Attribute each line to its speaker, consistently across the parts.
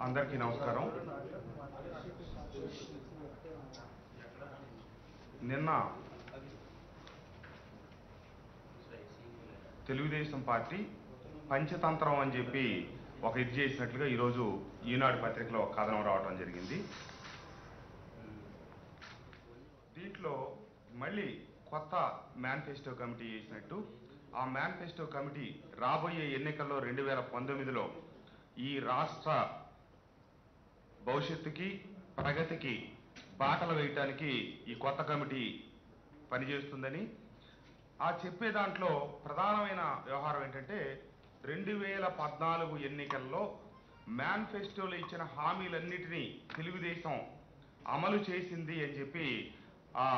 Speaker 1: అందరికీ నమస్కారం. నిన్న తెలుగుదేశం పార్టీ పంచతంత్రం అని చెప్పి ఒక ఇది చేసినట్లుగా ఈరోజు ఈనాడు పత్రికలో కథనం రావడం జరిగింది. దీంట్లో మళ్ళీ కొత్త మేనిఫెస్టో కమిటీ చేసినట్టు ఆ మేనిఫెస్టో కమిటీ రాబోయే ఎన్నికల్లో 2019లో ఈ రాష్ట్ర భవిష్యత్తుకి ప్రగతికి బాటలు వేయటానికి ఈ కొత్త కమిటీ పనిచేస్తుందని ఆ చెప్పే దాంట్లో ప్రధానమైన వ్యవహారం ఏంటంటే 2014 ఎన్నికల్లో మేనిఫెస్టోలో ఇచ్చిన హామీలన్నిటినీ తెలుగుదేశం అమలు చేసింది అని చెప్పి ఆ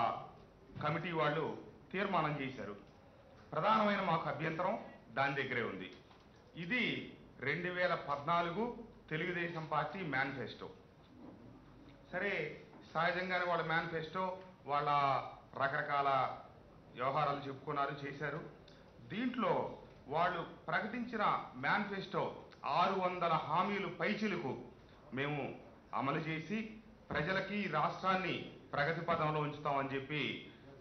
Speaker 1: కమిటీ వాళ్ళు తీర్మానం చేశారు. ప్రధానమైన మాకు అభ్యంతరం దాని దగ్గరే ఉంది. ఇది 2014 తెలుగుదేశం పార్టీ మేనిఫెస్టో. సరే, సహజంగానే వాళ్ళ మేనిఫెస్టో వాళ్ళ రకరకాల వ్యవహారాలు చెప్పుకున్నారు, చేశారు. దీంట్లో వాళ్ళు ప్రకటించిన మేనిఫెస్టో 600 హామీలు పైచిలకు మేము అమలు చేసి ప్రజలకి రాష్ట్రాన్ని ప్రగతి పదంలో ఉంచుతామని చెప్పి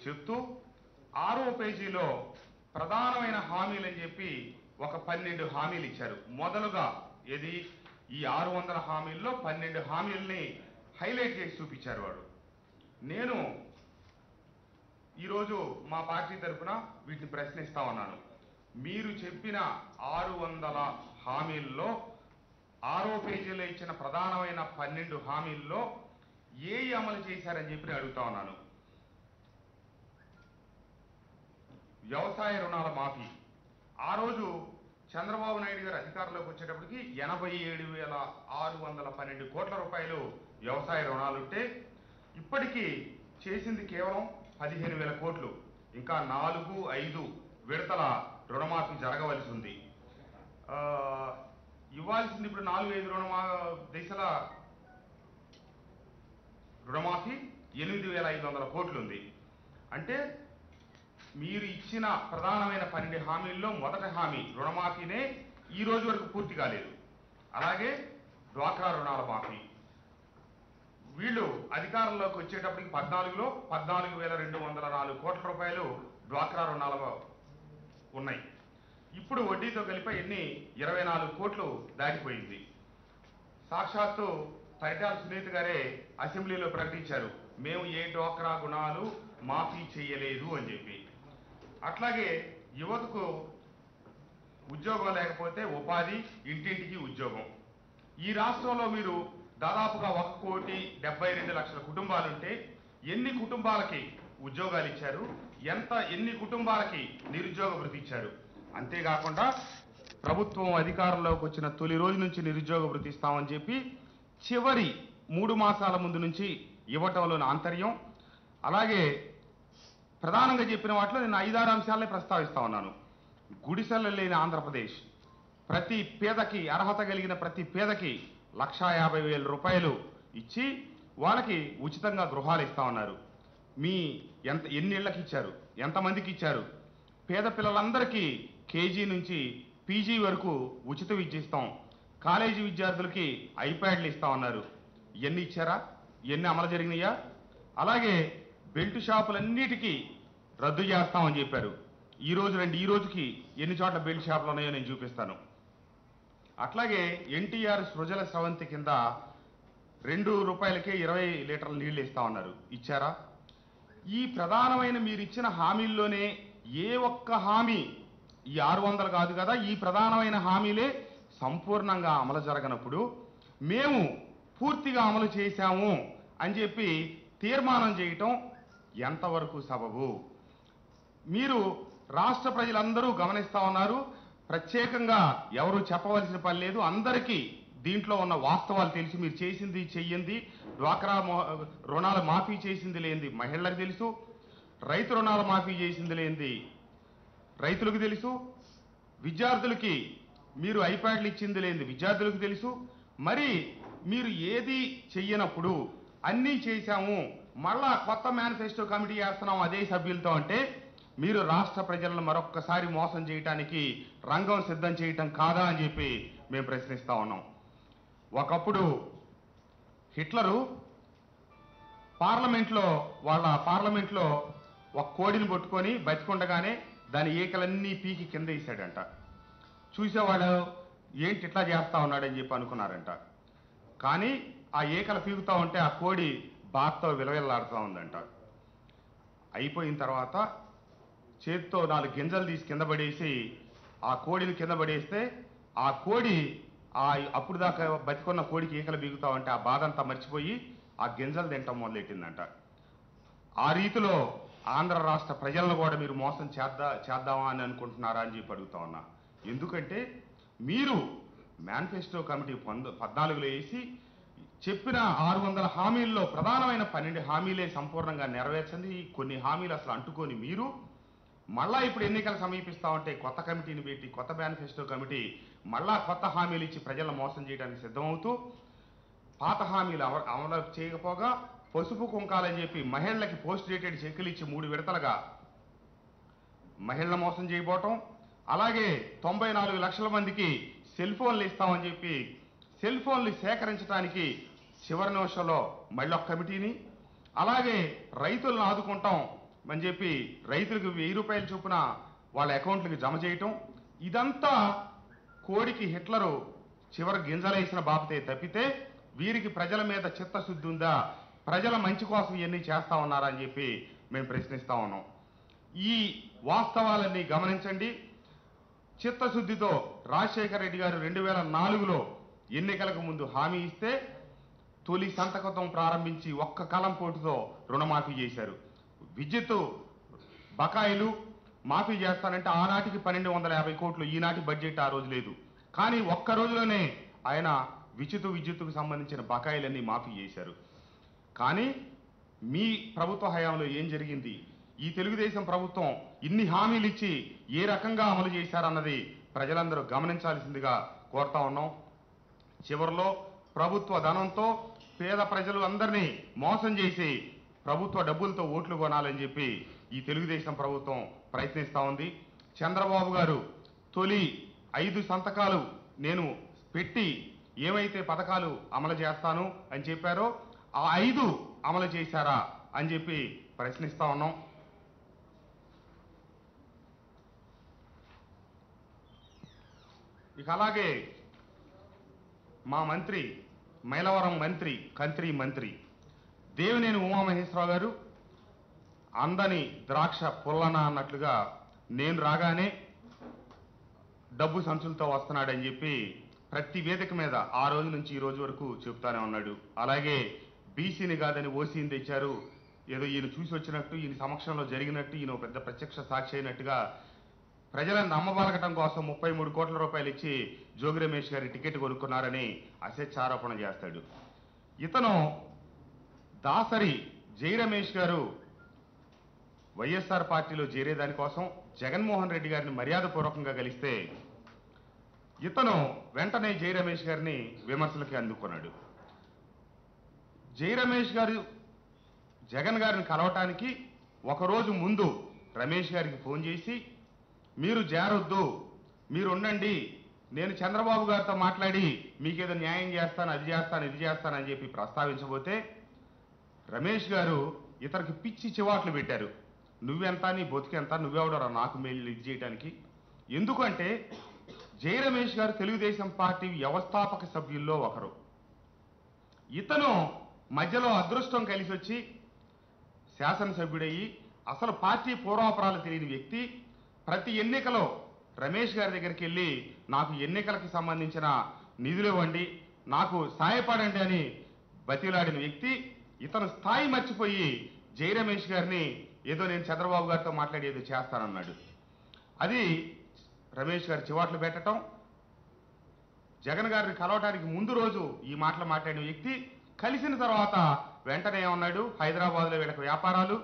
Speaker 1: చెప్తూ 6వ పేజీలో ప్రధానమైన హామీలు అని చెప్పి ఒక 12 హామీలు ఇచ్చారు. మొదలుగా ఇది ఈ 600 హామీల్లో 12 హామీల్ని హైలైట్ చేసి చూపించారు వాడు. నేను ఈరోజు మా పార్టీ తరఫున వీటిని ప్రశ్నిస్తా ఉన్నాను. మీరు చెప్పిన 600 హామీల్లో 6వ పేజీలో ఇచ్చిన ప్రధానమైన 12 హామీల్లో ఏ అమలు చేశారని చెప్పి నేను అడుగుతా ఉన్నాను. వ్యవసాయ రుణాల మాఫీ, ఆ రోజు చంద్రబాబు నాయుడు గారు అధికారంలోకి వచ్చేటప్పటికి 87,612 కోట్ల రూపాయలు వ్యవసాయ రుణాలుంటే ఇప్పటికీ చేసింది కేవలం 15,000 కోట్లు. ఇంకా 4-5 విడతల రుణమాఫీ జరగవలసి ఉంది. ఇవ్వాల్సింది ఇప్పుడు 4-5 దశల రుణమాఫీ 8,500 కోట్లు ఉంది. అంటే మీరు ఇచ్చిన ప్రధానమైన 12 హామీల్లో మొదటి హామీ రుణమాఫీనే ఈ రోజు వరకు పూర్తి కాలేదు. అలాగే డ్వాక్రా రుణాల మాఫీ, వీళ్ళు అధికారంలోకి వచ్చేటప్పటికి 14లో 14,204 కోట్ల రూపాయలు డ్వాక్రా రుణాలు ఉన్నాయి. ఇప్పుడు వడ్డీతో కలిపి ఎన్ని 24 కోట్లు దాటిపోయింది. సాక్షాత్తు పరిటాల సునీత గారే అసెంబ్లీలో ప్రకటించారు, మేము ఏ డ్వాక్రా రుణాలు మాఫీ చేయలేదు అని చెప్పి. అట్లాగే యువతకు ఉద్యోగం లేకపోతే ఉపాధి, ఇంటింటికి ఉద్యోగం. ఈ రాష్ట్రంలో మీరు దాదాపుగా 1,72,00,000 కుటుంబాలుంటే ఎన్ని కుటుంబాలకి ఉద్యోగాలు ఇచ్చారు, ఎన్ని కుటుంబాలకి నిరుద్యోగ భృతి ఇచ్చారు? అంతేకాకుండా ప్రభుత్వం అధికారంలోకి వచ్చిన తొలి రోజు నుంచి నిరుద్యోగ భృతి ఇస్తామని చెప్పి చివరి 3 మాసాల ముందు నుంచి ఇవ్వటంలోని ఆంతర్యం, అలాగే ప్రధానంగా చెప్పిన వాటిలో నేను 5-6 అంశాలనే ప్రస్తావిస్తా ఉన్నాను. గుడిసెలు లేని ఆంధ్రప్రదేశ్, ప్రతి పేదకి అర్హత కలిగిన ప్రతి పేదకి 1,50,000 రూపాయలు ఇచ్చి వాళ్ళకి ఉచితంగా గృహాలు ఇస్తా ఉన్నారు. ఎన్ని ఇళ్ళకి ఇచ్చారు, ఎంతమందికి ఇచ్చారు? పేద పిల్లలందరికీ కేజీ నుంచి పీజీ వరకు ఉచిత విద్య ఇస్తాం. కాలేజీ విద్యార్థులకి ఐప్యాడ్లు ఇస్తా ఉన్నారు. ఎన్ని ఇచ్చారా? ఎన్ని అమలు జరిగినాయా? అలాగే బెల్ట్ షాపులన్నిటికీ రద్దు చేస్తామని చెప్పారు. ఈ రోజుకి ఎన్ని చోట్ల బెల్ట్ షాపులు ఉన్నాయో నేను చూపిస్తాను. అట్లాగే ఎన్టీఆర్ సృజల స్రవంతి కింద 2 రూపాయలకే 20 లీటర్ల నీళ్లు ఇస్తా ఉన్నారు. ఇచ్చారా? ఈ ప్రధానమైన మీరు ఇచ్చిన హామీల్లోనే ఏ ఒక్క హామీ, ఈ 600 కాదు కదా, ఈ ప్రధానమైన హామీలే సంపూర్ణంగా అమలు జరగనప్పుడు మేము పూర్తిగా అమలు చేశాము అని చెప్పి తీర్మానం చేయటం ఎంతవరకు సబబు? మీరు రాష్ట్ర ప్రజలందరూ గమనిస్తా ఉన్నారు. ప్రత్యేకంగా ఎవరు చెప్పవలసిన పని లేదు. అందరికీ దీంట్లో ఉన్న వాస్తవాలు తెలిసి మీరు చేసింది చెయ్యింది. డ్వాక్రా రుణాల మాఫీ చేసింది లేనిది మహిళలకు తెలుసు, రైతు రుణాల మాఫీ చేసింది లేనిది రైతులకు తెలుసు, విద్యార్థులకి మీరు ఐప్యాడ్లు ఇచ్చింది లేనిది విద్యార్థులకు తెలుసు. మరి మీరు ఏది చెయ్యనప్పుడు అన్నీ చేశాము, మళ్ళా కొత్త మేనిఫెస్టో కమిటీ చేస్తున్నాం అదే సభ్యులతో అంటే మీరు రాష్ట్ర ప్రజలను మరొక్కసారి మోసం చేయడానికి రంగం సిద్ధం చేయటం కాదా అని చెప్పి మేము ప్రశ్నిస్తా ఉన్నాం. ఒకప్పుడు హిట్లరు వాళ్ళ పార్లమెంట్లో ఒక కోడిని పట్టుకొని బతికుండగానే దాని ఈకలన్నీ పీకి కింద వేసాడంట. చూసేవాళ్ళు ఏంటి ఇట్లా చేస్తా ఉన్నాడని చెప్పి అనుకున్నారంట. కానీ ఆ ఈకలు పీకుతా ఉంటే ఆ కోడి బాధతో విలవిల్లాడుతూ ఉందంట. అయిపోయిన తర్వాత చేతితో 4 గింజలు తీసి కింద పడేసి ఆ కోడిని కింద పడేస్తే ఆ కోడి అప్పుడు దాకా బతికున్న కోడికి ఈకలు బీగుతా ఉంటే ఆ బాధ అంతా మర్చిపోయి ఆ గింజలు తింటాం మొదలెట్టిందంట. ఆ రీతిలో ఆంధ్ర రాష్ట్ర ప్రజలను కూడా మీరు మోసం చేద్దామా అని అనుకుంటున్నారా అని చెప్పి అడుగుతా ఉన్నా. ఎందుకంటే మీరు మేనిఫెస్టో కమిటీ 14లో వేసి చెప్పిన 600 హామీల్లో ప్రధానమైన 12 హామీలే సంపూర్ణంగా నెరవేర్చింది. కొన్ని హామీలు అసలు అంటుకొని మీరు మళ్ళా ఇప్పుడు ఎన్నికలు సమీపిస్తా ఉంటే కొత్త కమిటీని పెట్టి కొత్త మేనిఫెస్టో కమిటీ మళ్ళా కొత్త హామీలు ఇచ్చి ప్రజలను మోసం చేయడానికి సిద్ధమవుతూ పాత హామీలు అమలు చేయకపోగా పసుపు కుంకాలని చెప్పి మహిళలకి పోస్ట్ డేటెడ్ చెక్కులు ఇచ్చి 3 విడతలుగా మహిళల మోసం చేయబోవటం, అలాగే 94 లక్షల మందికి సెల్ ఫోన్లు ఇస్తామని చెప్పి సెల్ ఫోన్లు సేకరించడానికి చివరి నిమిషంలో మళ్ళీ ఒక కమిటీని, అలాగే రైతులను ఆదుకుంటాం అని చెప్పి రైతులకు 1000 రూపాయల చొప్పున వాళ్ళ అకౌంట్లకు జమ చేయటం, ఇదంతా కోడికి హిట్లరు చివరి గింజలేసిన బాపతే తప్పితే వీరికి ప్రజల మీద చిత్తశుద్ధి ఉందా, ప్రజల మంచి కోసం ఇవన్నీ చేస్తా ఉన్నారా అని చెప్పి మేము ప్రశ్నిస్తా ఉన్నాం. ఈ వాస్తవాలన్నీ గమనించండి. చిత్తశుద్ధితో రాజశేఖర రెడ్డి గారు 2004లో ఎన్నికలకు ముందు హామీ ఇస్తే తొలి సంతకం ప్రారంభించి ఒక్క కలం పోటుతో రుణమాఫీ చేశారు. విద్యుత్ బకాయిలు మాఫీ చేస్తానంటే ఆనాటికి 1250 కోట్లు, ఈనాటి బడ్జెట్ ఆ రోజు లేదు. కానీ ఒక్క రోజులోనే ఆయన విద్యుత్తుకు సంబంధించిన బకాయిలన్నీ మాఫీ చేశారు. కానీ మీ ప్రభుత్వ హయాంలో ఏం జరిగింది, ఈ తెలుగుదేశం ప్రభుత్వం ఇన్ని హామీలు ఇచ్చి ఏ రకంగా అమలు చేశారన్నది ప్రజలందరూ గమనించాల్సిందిగా కోరుతా ఉన్నాం. చివరిలో ప్రభుత్వ ధనంతో పేద ప్రజలు అందరినీ మోసం చేసి ప్రభుత్వ డబ్బులతో ఓట్లు కొనాలని చెప్పి ఈ తెలుగుదేశం ప్రభుత్వం ప్రయత్నిస్తూ ఉంది. చంద్రబాబు గారు తొలి 5 సంతకాలు నేను పెట్టి ఏమైతే పథకాలు అమలు చేస్తాను అని చెప్పారో ఆ 5 అమలు చేశారా అని చెప్పి ప్రశ్నిస్తా ఉన్నాం. ఇక అలాగే మా మంత్రి, మైలవరం మంత్రి, మంత్రి దేవినేని ఉమామహేశ్వరరావు గారు అందని ద్రాక్ష పుల్లన అన్నట్లుగా నేను రాగానే డబ్బు సంచులతో వస్తున్నాడని చెప్పి ప్రతి వేదిక మీద ఆ రోజు నుంచి ఈ రోజు వరకు చెప్తానే ఉన్నాడు. అలాగే బీసీని కాదని ఓసీని తెచ్చారు, ఏదో ఈయన చూసి వచ్చినట్టు, ఈయన సమక్షంలో జరిగినట్టు, ఈయన పెద్ద ప్రత్యక్ష సాక్షి అయినట్టుగా ప్రజలను నమ్మబలగటం కోసం 33 కోట్ల రూపాయలు ఇచ్చి జోగి రమేష్ గారి టికెట్ కొనుక్కున్నారని అసత్యారోపణ చేస్తాడు. ఇతను దాసరి జై రమేష్ గారు వైఎస్ఆర్ పార్టీలో చేరేదానికోసం జగన్మోహన్ రెడ్డి గారిని మర్యాదపూర్వకంగా కలిస్తే ఇతను వెంటనే జై రమేష్ గారిని విమర్శలకి అందుకున్నాడు. జై రమేష్ గారు జగన్ గారిని కలవటానికి ఒకరోజు ముందు రమేష్ గారికి ఫోన్ చేసి మీరు జారొద్దు, మీరు ఉండండి, నేను చంద్రబాబు గారితో మాట్లాడి మీకేదో న్యాయం చేస్తాను, అది చేస్తాను, ఇది చేస్తాను అని చెప్పి ప్రస్తావించబోతే రమేష్ గారు ఇతనికి పిచ్చి చివాట్లు పెట్టారు. నువ్వెంత, నీ బతుకెంత, నువ్వెవడరా నాకు మేలు ఇది చేయడానికి. ఎందుకంటే జై రమేష్ గారు తెలుగుదేశం పార్టీ వ్యవస్థాపక సభ్యుల్లో ఒకరు. ఇతను మధ్యలో అదృష్టం కలిసి వచ్చి శాసనసభ్యుడయ్యి అసలు పార్టీ పూర్వాపరాలు తెలియని వ్యక్తి ప్రతి ఎన్నికలో రమేష్ గారి దగ్గరికి వెళ్ళి నాకు ఎన్నికలకు సంబంధించిన నిధులు ఇవ్వండి, నాకు సాయపడండి అని బతిలాడిన వ్యక్తి ఇతను స్థాయి మర్చిపోయి జై రమేష్ గారిని ఏదో నేను చంద్రబాబు గారితో మాట్లాడి ఏదో చేస్తానన్నాడు. అది రమేష్ గారు చివాట్లు పెట్టడం, జగన్ గారిని కలవటానికి ముందు రోజు ఈ మాటలు మాట్లాడిన వ్యక్తి కలిసిన తర్వాత వెంటనే ఏమన్నాడు, హైదరాబాద్లో వీళ్ళకి వ్యాపారాలు,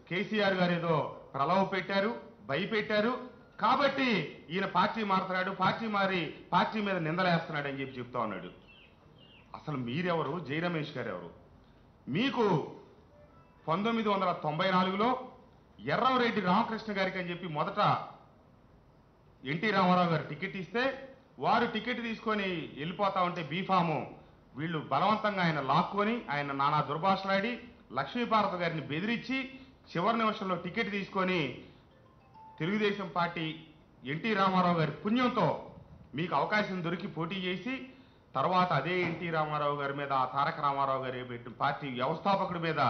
Speaker 1: కేసీఆర్ గారు ఏదో ప్రలోభ పెట్టారు, భయపెట్టారు, కాబట్టి ఈయన పార్టీ మారుతున్నాడు, పార్టీ మారి పార్టీ మీద నిందలేస్తున్నాడు అని చెప్పి చెప్తా ఉన్నాడు. అసలు మీరెవరు, జై రమేష్ గారు ఎవరు? మీకు 1994లో ఎర్రంరెడ్డి రామకృష్ణ గారికి అని చెప్పి మొదట ఎన్టీ రామారావు గారు టికెట్ ఇస్తే వారు టికెట్ తీసుకొని వెళ్ళిపోతా ఉంటే బీఫాము వీళ్ళు బలవంతంగా ఆయన లాక్కొని ఆయన నానా దుర్భాషలాడి లక్ష్మీపార్వతి గారిని బెదిరించి చివరి నిమిషంలో టికెట్ తీసుకొని తెలుగుదేశం పార్టీ ఎన్టీ రామారావు గారి పుణ్యంతో మీకు అవకాశం దొరికి పోటీ చేసి తర్వాత అదే ఎన్టీ రామారావు గారి మీద ఆ తారక రామారావు గారి పెట్టిన పార్టీ వ్యవస్థాపకుడి మీద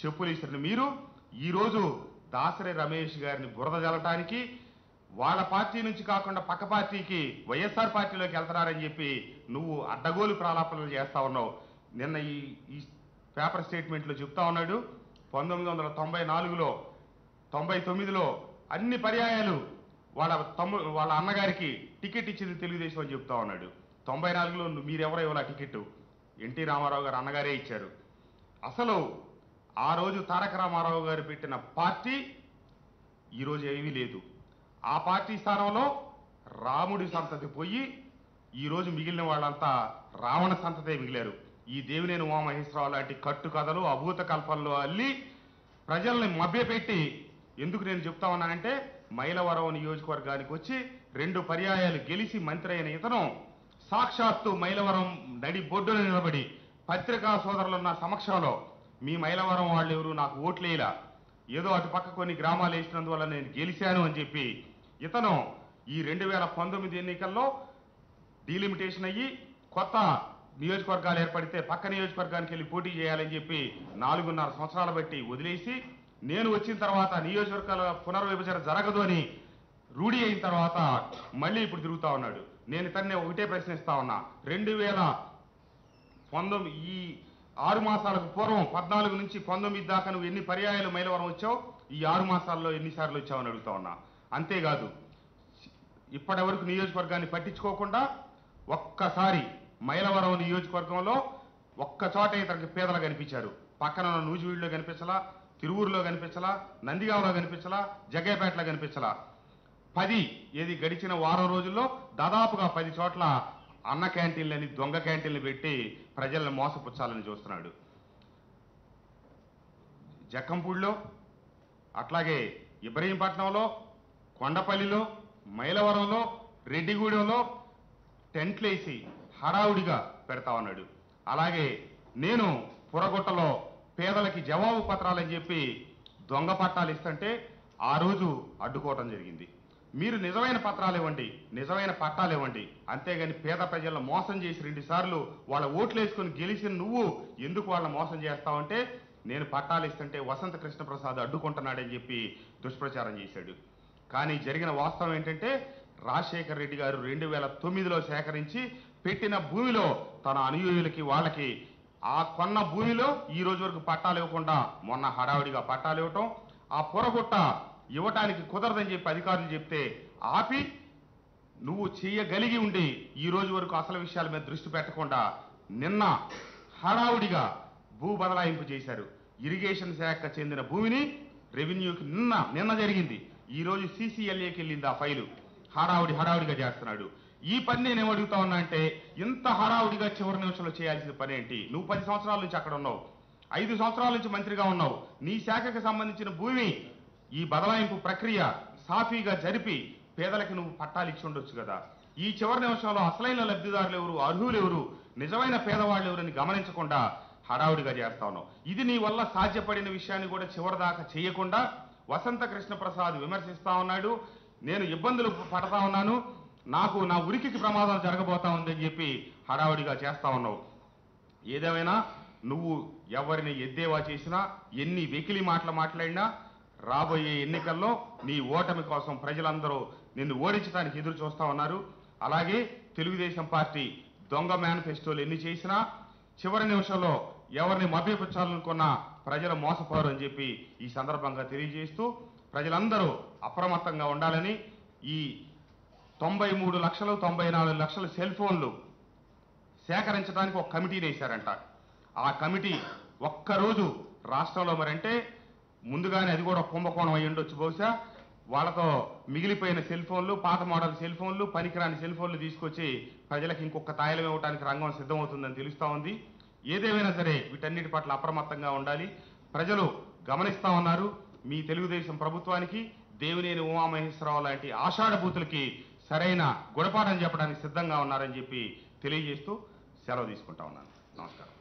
Speaker 1: చెప్పులు ఇస్తున్న మీరు ఈరోజు దాసరి రమేష్ గారిని బురద జల్లటానికి వాళ్ళ పార్టీ నుంచి కాకుండా పక్క పార్టీకి వైఎస్ఆర్ పార్టీలోకి వెళ్తున్నారని చెప్పి నువ్వు అడ్డగోలు ప్రాలాపనలు చేస్తా ఉన్నావు. నిన్న ఈ పేపర్ స్టేట్మెంట్లో చెప్తా ఉన్నాడు 1994లో 99లో అన్ని పర్యాయాలు వాళ్ళ అన్నగారికి టికెట్ ఇచ్చింది తెలుగుదేశం అని చెప్తా ఉన్నాడు. 94లో మీరెవరో ఇవ్వాల టికెట్ ఎన్టీ రామారావు గారు అన్నగారే ఇచ్చారు. అసలు ఆ రోజు తారక రామారావు గారు పెట్టిన పార్టీ ఈరోజు ఏమీ లేదు. ఆ పార్టీ స్థానంలో రాముడి సంతతి పోయి ఈరోజు మిగిలిన వాళ్ళంతా రావణ సంతతే మిగిలారు. ఈ దేవినేని ఉమామహేశ్వరరావు లాంటి కట్టు కథలు అభూత కల్పనలు అల్లి ప్రజల్ని మభ్యపెట్టి ఎందుకు నేను చెప్తా ఉన్నానంటే మైలవరం నియోజకవర్గానికి వచ్చి 2 పర్యాయాలు గెలిచి మంత్రి అయిన ఇతను సాక్షాత్తు మైలవరం నడి బొడ్డున నిలబడి పత్రికా సోదరులున్న సమక్షంలో మీ మైలవరం వాళ్ళు ఎవరు నాకు ఓట్లేలా ఏదో అటు పక్క కొన్ని గ్రామాలు వేసినందువల్ల నేను గెలిచాను అని చెప్పి ఇతను ఈ 2019 ఎన్నికల్లో డీలిమిటేషన్ అయ్యి కొత్త నియోజకవర్గాలు ఏర్పడితే పక్క నియోజకవర్గానికి వెళ్ళి పోటీ చేయాలని చెప్పి 4.5 సంవత్సరాలు బట్టి వదిలేసి నేను వచ్చిన తర్వాత నియోజకవర్గాల పునర్విభజన జరగదు అని రూఢి అయిన తర్వాత మళ్ళీ ఇప్పుడు తిరుగుతా ఉన్నాడు. నేను ఇతన్ని ఒకటే ప్రశ్నిస్తా ఉన్నా 2019 ఈ 6 మాసాలకు పూర్వం 14 నుంచి 19 దాకా నువ్వు ఎన్ని పర్యాయాలు మైలవరం వచ్చావు, ఈ 6 మాసాల్లో ఎన్నిసార్లు వచ్చావని అడుగుతా ఉన్నా. అంతేకాదు ఇప్పటి వరకు నియోజకవర్గాన్ని పట్టించుకోకుండా ఒక్కసారి మైలవరం నియోజకవర్గంలో ఒక్క చోట ఇతనికి పేదలు కనిపించారు. పక్కన నూజివీడులో కనిపించలా, తిరువూరులో కనిపించలా, నందిగామలో కనిపించలా, జగ్గయ్యపేటలో కనిపించలా. 10 ఏది గడిచిన వారం రోజుల్లో దాదాపుగా 10 చోట్ల అన్న క్యాంటీన్లని దొంగ క్యాంటీన్లు పెట్టి ప్రజలను మోసపుచ్చాలని చూస్తున్నాడు. జక్కంపూడిలో, అట్లాగే ఇబ్రహీంపట్నంలో, కొండపల్లిలో, మైలవరంలో, రెడ్డిగూడెంలో టెంట్లేసి హడావుడిగా పెడతా ఉన్నాడు. అలాగే నేను పురగుట్టలో పేదలకి జవాబు పత్రాలని చెప్పి దొంగ పట్టాలు ఇస్తుంటే ఆ రోజు అడ్డుకోవటం జరిగింది. మీరు నిజమైన పత్రాలు ఇవ్వండి, నిజమైన పట్టాలు ఇవ్వండి, అంతేగాని పేద ప్రజలను మోసం చేసి 2 సార్లు వాళ్ళ ఓట్లు వేసుకొని గెలిచిన నువ్వు ఎందుకు వాళ్ళని మోసం చేస్తావంటే నేను పట్టాలు ఇస్తుంటే వసంత కృష్ణప్రసాద్ అడ్డుకుంటున్నాడని చెప్పి దుష్ప్రచారం చేశాడు. కానీ జరిగిన వాస్తవం ఏంటంటే రాజశేఖర రెడ్డి గారు 2009లో సేకరించి పెట్టిన భూమిలో తన అనుయూయులకి వాళ్ళకి ఆ కొన్న భూమిలో ఈ రోజు వరకు పట్టాలు ఇవ్వకుండా మొన్న హడావుడిగా పట్టాలు ఇవ్వటం, ఆ పొరగుట్ట ఇవ్వటానికి కుదరదని చెప్పి అధికారులు చెప్తే ఆపి నువ్వు చేయగలిగి ఉండి ఈ రోజు వరకు అసలు విషయాల మీద దృష్టి పెట్టకుండా నిన్న హడావుడిగా భూ బదలాయింపు చేశారు. ఇరిగేషన్ శాఖకు చెందిన భూమిని రెవెన్యూకి నిన్న జరిగింది. ఈ రోజు CCLAకి వెళ్ళింది ఆ ఫైలు. హడావుడిగా చేస్తున్నాడు. ఈ పని నేనేం అడుగుతా ఉన్నా అంటే ఇంత హడావుడిగా చివరి నిమిషంలో చేయాల్సిన పని ఏంటి? నువ్వు 10 సంవత్సరాల నుంచి అక్కడ ఉన్నావు, 5 సంవత్సరాల నుంచి మంత్రిగా ఉన్నావు. నీ శాఖకు సంబంధించిన భూమి ఈ బదలాయింపు ప్రక్రియ సాఫీగా జరిపి పేదలకి నువ్వు పట్టాలు ఇచ్చి ఉండొచ్చు కదా. ఈ చివరి నిమిషంలో అసలైన లబ్ధిదారులు ఎవరు, అర్హులు ఎవరు, నిజమైన పేదవాళ్ళు ఎవరని గమనించకుండా హడావుడిగా చేస్తా ఉన్నావు. ఇది నీ వల్ల సాధ్యపడిన విషయాన్ని కూడా చివరిదాకా చేయకుండా వసంత కృష్ణప్రసాద్ విమర్శిస్తా ఉన్నాడు. నేను ఇబ్బందులు పడతా ఉన్నాను, నాకు నా ఉనికికి ప్రమాదం జరగబోతా ఉందని చెప్పి హడావుడిగా చేస్తా ఉన్నావు. ఏదేమైనా నువ్వు ఎవరిని ఎద్దేవా చేసినా, ఎన్ని వెకిలి మాటలు మాట్లాడినా రాబోయే ఎన్నికల్లో నీ ఓటమి కోసం ప్రజలందరూ నిన్ను ఓడించడానికి ఎదురు చూస్తా ఉన్నారు. అలాగే తెలుగుదేశం పార్టీ దొంగ మేనిఫెస్టోలు ఎన్ని చేసినా చివరి నిమిషంలో ఎవరిని మభ్యపుచ్చాలనుకున్నా ప్రజలు మోసపోరు అని చెప్పి ఈ సందర్భంగా తెలియజేస్తూ ప్రజలందరూ అప్రమత్తంగా ఉండాలని, ఈ 93,94 లక్షల సెల్ ఫోన్లు సేకరించడానికి ఒక కమిటీని వేశారంట. ఆ కమిటీ ఒక్కరోజు రాష్ట్రంలో మరంటే ముందుగానే అది కూడా కుంభకోణం అయ్యి ఉండొచ్చు బహుశా, వాళ్ళతో మిగిలిపోయిన సెల్ ఫోన్లు, పాత మోడల్ సెల్ ఫోన్లు, పనికిరాని సెల్ ఫోన్లు తీసుకొచ్చి ప్రజలకు ఇంకొక తాయిలం ఇవ్వడానికి రంగం సిద్ధమవుతుందని తెలుస్తా ఉంది. ఏదేమైనా సరే వీటన్నిటి పట్ల అప్రమత్తంగా ఉండాలి. ప్రజలు గమనిస్తా ఉన్నారు. మీ తెలుగుదేశం ప్రభుత్వానికి దేవినేని ఉమామహేశ్వరరావు లాంటి ఆషాఢభూతులకి సరైన గుణపాఠం చెప్పడానికి సిద్ధంగా ఉన్నారని చెప్పి తెలియజేస్తూ సెలవు తీసుకుంటా ఉన్నాను. నమస్కారం.